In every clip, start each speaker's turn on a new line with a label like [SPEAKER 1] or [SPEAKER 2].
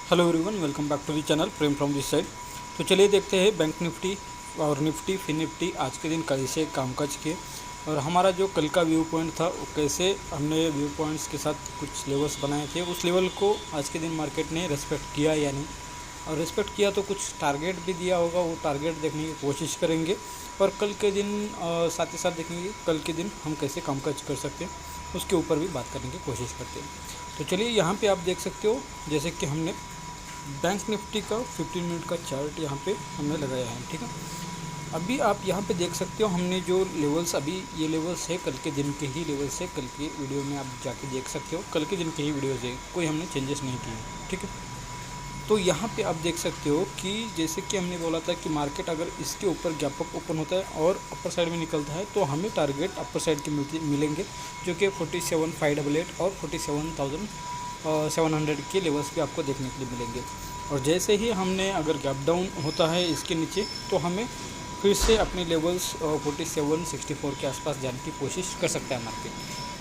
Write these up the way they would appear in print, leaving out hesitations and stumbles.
[SPEAKER 1] Hello everyone, welcome back to the channel Prem from this side. तो चलिए देखते हैं बैंक निफ्टी और निफ्टी फिन निफ्टी आज के दिन कैसे कामकाज किए और हमारा जो कल का व्यू पॉइंट था वो कैसे हमने व्यू पॉइंट्स के साथ कुछ लेवल्स बनाए थे, उस लेवल को आज के दिन मार्केट ने रेस्पेक्ट किया या नहीं, और रेस्पेक्ट किया तो कुछ टारगेट भी दिया होगा, वो टारगेट देखने की कोशिश करेंगे। और कल के दिन साथ ही साथ देखेंगे कल के दिन हम कैसे कामकाज कर सकते हैं, उसके ऊपर भी बात करने की कोशिश करते हैं। तो चलिए यहाँ पे आप देख सकते हो जैसे कि हमने बैंक निफ्टी का 15 मिनट का चार्ट यहाँ पे हमने लगाया है, ठीक है। अभी आप यहाँ पे देख सकते हो हमने जो लेवल्स, अभी ये लेवल्स है कल के दिन के ही लेवल्स है, कल के वीडियो में आप जाके देख सकते हो, कल के दिन के ही वीडियोज़ है, कोई हमने चेंजेस नहीं किए, ठीक है। तो यहाँ पे आप देख सकते हो कि जैसे कि हमने बोला था कि मार्केट अगर इसके ऊपर गैप अप ओपन होता है और अपर साइड में निकलता है तो हमें टारगेट अपर साइड के मिलेंगे, जो कि 47,588 और 47,700 के लेवल्स भी आपको देखने के लिए मिलेंगे। और जैसे ही हमने अगर गैप डाउन होता है इसके नीचे तो हमें फिर से अपने लेवल्स 4764 के आसपास जाने की कोशिश कर सकता है मार्केट।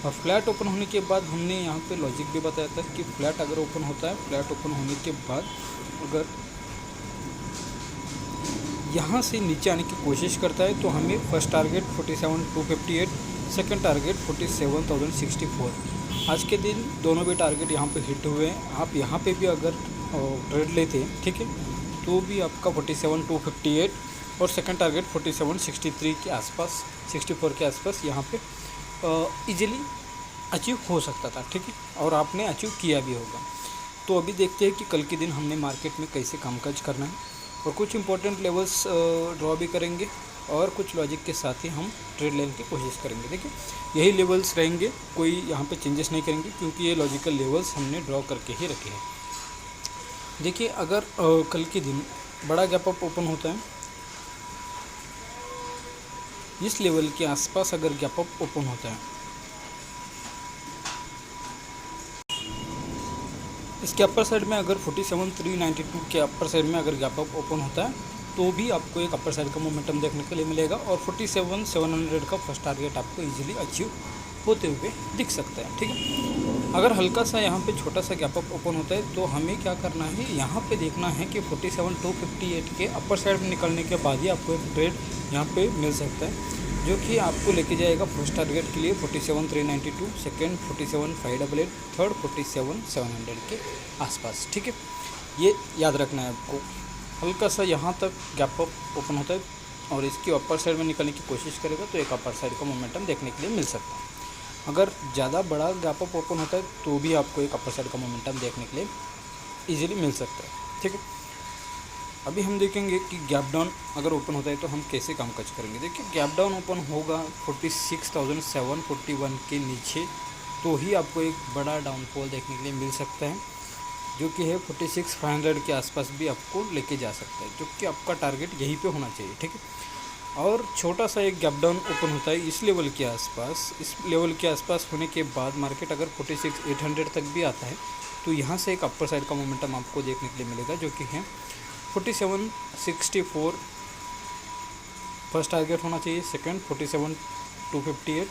[SPEAKER 1] और फ्लैट ओपन होने के बाद हमने यहाँ पे लॉजिक भी बताया था कि फ्लैट अगर ओपन होता है, फ्लैट ओपन होने के बाद अगर यहाँ से नीचे आने की कोशिश करता है तो हमें फर्स्ट टारगेट 47,258, सेकंड टारगेट 47,064। आज के दिन दोनों भी टारगेट यहाँ पे हिट हुए हैं। आप यहाँ पे भी अगर ट्रेड लेते हैं, ठीक है, तो भी आपका 47,258 और सेकंड टारगेट 47,63 के आसपास, 64 के आसपास यहाँ पे इजीली अचीव हो सकता था, ठीक है, और आपने अचीव किया भी होगा। तो अभी देखते हैं कि कल के दिन हमने मार्केट में कैसे कामकाज करना है, और कुछ इंपॉर्टेंट लेवल्स ड्रॉ भी करेंगे और कुछ लॉजिक के साथ ही हम ट्रेड लेने की कोशिश करेंगे। देखिए यही लेवल्स रहेंगे, कोई यहाँ पे चेंजेस नहीं करेंगे क्योंकि ये लॉजिकल लेवल्स हमने ड्रॉ करके ही रखे हैं। देखिए अगर कल के दिन बड़ा गैप अप ओपन होता है, इस लेवल के आसपास अगर गैप अप ओपन होता है, इसके अपर साइड में अगर 47,392 के अपर साइड में अगर गैप अप ओपन होता है तो भी आपको एक अपर साइड का मोमेंटम देखने के लिए मिलेगा, और 47,700 का फर्स्ट टारगेट आपको इजीली अचीव होते हुए दिख सकता है, ठीक है। अगर हल्का सा यहाँ पे छोटा सा गैप अप ओपन होता है तो हमें क्या करना है, यहाँ पे देखना है कि 47,258 के अपर साइड में निकलने के बाद ही आपको एक ट्रेड यहाँ पे मिल सकता है, जो कि आपको लेके जाएगा फर्स्ट टारगेट के लिए 47,392, सेकेंड 47,588, थर्ड 47,700 के आसपास, ठीक है। ये याद रखना है आपको। हल्का सा यहाँ तक गैप अप ओपन होता है और इसकी अपर साइड में निकलने की कोशिश करेगा तो एक अपर साइड का मोमेंटम देखने के लिए मिल सकता है। अगर ज़्यादा बड़ा गैप अप ओपन होता है तो भी आपको एक अपर साइड का मोमेंटम देखने के लिए ईजिली मिल सकता है, ठीक है। अभी हम देखेंगे कि गैप डाउन अगर ओपन होता है तो हम कैसे कामकाज करेंगे। देखिए गैप डाउन ओपन होगा 46,741 के नीचे तो ही आपको एक बड़ा डाउनफॉल देखने के लिए मिल सकता है, जो कि है 46,500 के आसपास भी आपको लेके जा सकता है, जो कि आपका टारगेट यहीं पे होना चाहिए, ठीक है। और छोटा सा एक गैप डाउन ओपन होता है इस लेवल के आसपास, इस लेवल के आसपास होने के बाद मार्केट अगर 46,800 तक भी आता है तो यहाँ से एक अपर साइड का मोमेंटम आपको देखने के लिए मिलेगा, जो कि है 47,64 फर्स्ट टारगेट होना चाहिए, सेकंड 47,258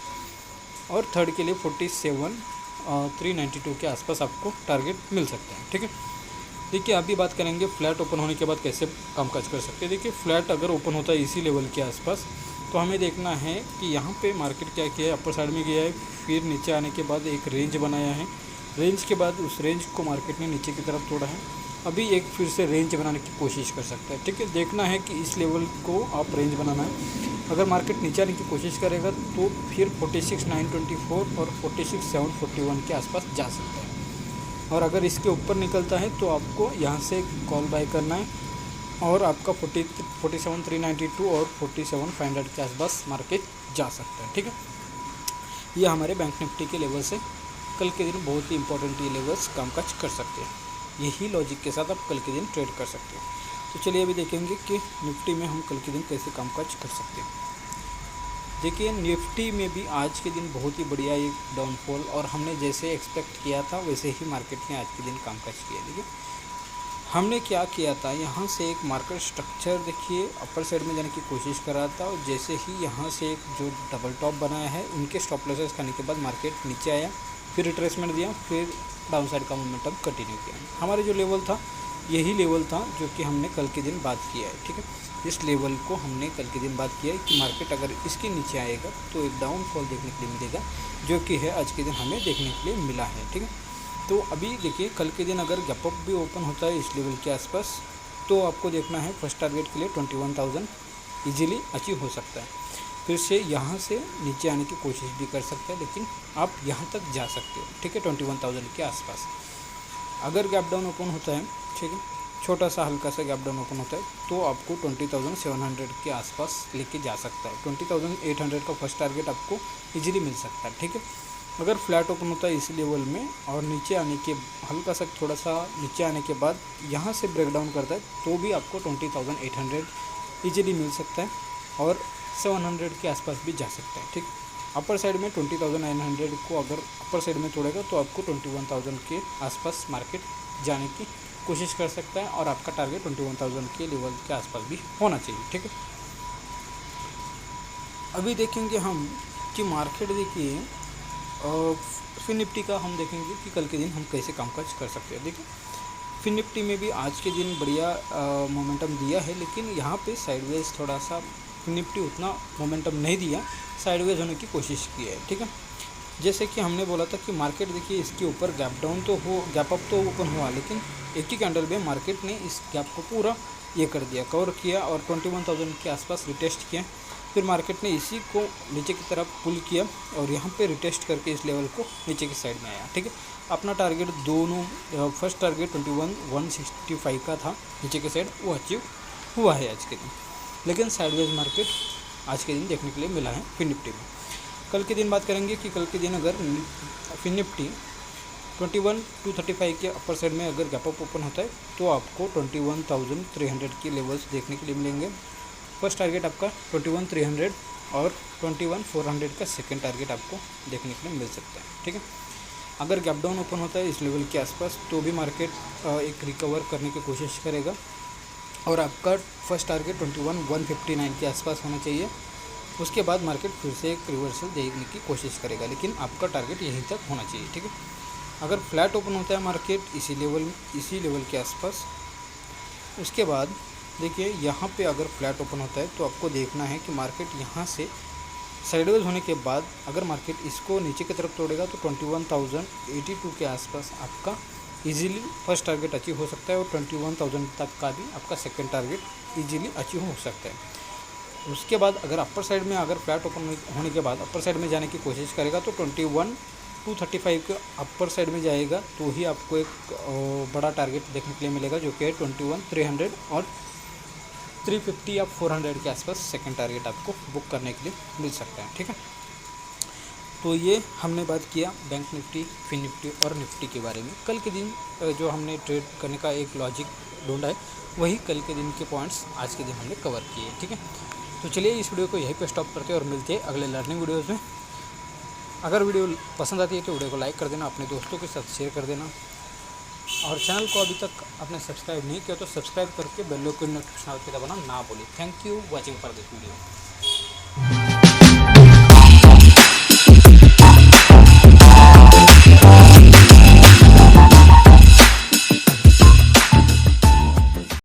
[SPEAKER 1] और थर्ड के लिए 47,392 के आसपास आपको टारगेट मिल सकता है, ठीक है। देखिए अभी बात करेंगे फ्लैट ओपन होने के बाद कैसे कामकाज कर सकते हैं। देखिए फ्लैट अगर ओपन होता है इसी लेवल के आसपास तो हमें देखना है कि यहाँ पे मार्केट क्या किया है, अपर साइड में गया है, फिर नीचे आने के बाद एक रेंज बनाया है, रेंज के बाद उस रेंज को मार्केट ने नीचे की तरफ तोड़ा है, अभी एक फिर से रेंज बनाने की कोशिश कर सकता है, ठीक है। देखना है कि इस लेवल को आप रेंज बनाना है। अगर मार्केट नीचे आने की कोशिश करेगा तो फिर 46,924 और 46,741 के आसपास जा सकता है, और अगर इसके ऊपर निकलता है तो आपको यहाँ से कॉल बाय करना है और आपका 47,392 और 47,500 के आसपास मार्केट जा सकता है, ठीक है। ये हमारे बैंक निफ्टी के लेवल्स है, कल के दिन बहुत ही इंपॉर्टेंट ये लेवल्स कामकाज कर सकते हैं। यही लॉजिक के साथ आप कल के दिन ट्रेड कर सकते हैं। तो चलिए अभी देखेंगे कि निफ्टी में हम कल के दिन कैसे कामकाज कर सकते हैं। देखिए निफ्टी में भी आज के दिन बहुत ही बढ़िया एक डाउनफॉल, और हमने जैसे एक्सपेक्ट किया था वैसे ही मार्केट ने आज के दिन कामकाज किया। देखिए हमने क्या किया था, यहाँ से एक मार्केट स्ट्रक्चर देखिए अपर साइड में जाने की कोशिश कर रहा था, और जैसे ही यहाँ से एक जो डबल टॉप बनाया है उनके स्टॉप लॉसेस खाने के बाद मार्केट नीचे आया, फिर रिट्रेसमेंट दिया, फिर डाउन साइड का मोमेंटम कंटिन्यू किया। हमारे जो लेवल था यही लेवल था जो कि हमने कल के दिन बात किया है, ठीक है। इस लेवल को हमने कल के दिन बात किया है कि मार्केट अगर इसके नीचे आएगा तो एक डाउनफॉल देखने के लिए मिलेगा, जो कि है आज के दिन हमें देखने के लिए मिला है, ठीक है। तो अभी देखिए कल के दिन अगर गैप अप भी ओपन होता है इस लेवल के आसपास तो आपको देखना है फर्स्ट टारगेट के लिए 21,000 ईजिली अचीव हो सकता है। फिर से यहाँ से नीचे आने की कोशिश भी कर सकते हैं, लेकिन आप यहाँ तक जा सकते हो, ठीक है, 21,000 के आसपास। अगर गैप डाउन ओपन होता है, ठीक है, छोटा सा हल्का सा गैप डाउन ओपन होता है तो आपको 20,700 के आसपास लेके जा सकता है। 20,800 का फर्स्ट टारगेट आपको इजीली मिल सकता है, ठीक है। अगर फ्लैट ओपन होता है इस लेवल में और नीचे आने के हल्का सा थोड़ा सा नीचे आने के बाद यहाँ से ब्रेक डाउन करता है तो भी आपको 20,800 इजीली मिल सकता है और 700 के आसपास भी जा सकता है, ठीक। अपर साइड में 20,900 को अगर अपर साइड में तोड़ेगा तो आपको 21,000 के आसपास मार्केट जाने की कोशिश कर सकता है और आपका टारगेट 21,000 के लेवल के आसपास भी होना चाहिए, ठीक है। अभी देखेंगे हम कि मार्केट देखिए फिन निफ्टी का हम देखेंगे कि कल के दिन हम कैसे कामकाज कर सकते हैं। देखिए फिन निफ्टी में भी आज के दिन बढ़िया मोमेंटम दिया है, लेकिन यहाँ पे साइडवेज थोड़ा सा फिन निफ्टी उतना मोमेंटम नहीं दिया, साइडवेज होने की कोशिश की है, ठीक है। जैसे कि हमने बोला था कि मार्केट देखिए इसके ऊपर गैप डाउन तो हो, गैप अप तो ओपन हुआ, लेकिन एक ही कैंडल में मार्केट ने इस गैप को पूरा ये कर दिया, कवर किया और 21,000 के आसपास रिटेस्ट किया। फिर मार्केट ने इसी को नीचे की तरफ पुल किया और यहाँ पे रिटेस्ट करके इस लेवल को नीचे की साइड में आया, ठीक है। अपना टारगेट दोनों फर्स्ट टारगेट 21,165 का था नीचे की साइड, वो अचीव हुआ है आज के दिन, लेकिन साइडवेज मार्केट आज के दिन देखने के लिए मिला है फिन निफ्टी में। कल के दिन बात करेंगे कि कल के दिन अगर फिन निफ्टी 21,235 के अपर साइड में अगर गैप अप ओपन होता है तो आपको 21,300 के लेवल्स देखने के लिए मिलेंगे। फर्स्ट टारगेट आपका 21,300 और 21,400 का सेकंड टारगेट आपको देखने के लिए मिल सकता है, ठीक है। अगर गैप डाउन ओपन होता है इस लेवल के आसपास तो भी मार्केट एक रिकवर करने की कोशिश करेगा और आपका फर्स्ट टारगेट 21,159 के आसपास होना चाहिए। उसके बाद मार्केट फिर से एक रिवर्सल देखने की कोशिश करेगा, लेकिन आपका टारगेट यहीं तक होना चाहिए, ठीक है। अगर फ्लैट ओपन होता है मार्केट इसी लेवल के आसपास, उसके बाद देखिए यहाँ पे अगर फ्लैट ओपन होता है तो आपको देखना है कि मार्केट यहाँ से साइडवेज होने के बाद अगर मार्केट इसको नीचे की तरफ तोड़ेगा तो 21,082 के आसपास आपका इजीली फर्स्ट टारगेट अचीव हो सकता है और 21,000 तक का भी आपका सेकंड टारगेट इजीली अचीव हो सकता है। उसके बाद अगर अपर साइड में अगर फ्लैट ओपन होने के बाद अपर साइड में जाने की कोशिश करेगा तो 21,235 के अपर साइड में जाएगा तो ही आपको एक बड़ा टारगेट देखने के लिए मिलेगा, जो कि है 21,300 और 350 या 400 के आसपास सेकंड टारगेट आपको बुक करने के लिए मिल सकता है, ठीक है। तो ये हमने बात किया बैंक निफ्टी, फिन निफ्टी और निफ्टी के बारे में। कल के दिन जो हमने ट्रेड करने का एक लॉजिक ढूंढा है वही कल के दिन के पॉइंट्स आज के दिन हमने कवर किए, ठीक है। तो चलिए इस वीडियो को यहीं पे स्टॉप करते हैं और मिलते हैं अगले लर्निंग वीडियोज़ में। अगर वीडियो पसंद आती है तो वीडियो को लाइक कर देना, अपने दोस्तों के साथ शेयर कर देना और चैनल को अभी तक आपने सब्सक्राइब नहीं किया तो सब्सक्राइब करके बेल आइकन नोटिफिकेशन दबाना ना भूलिए। Thank you watching for this video.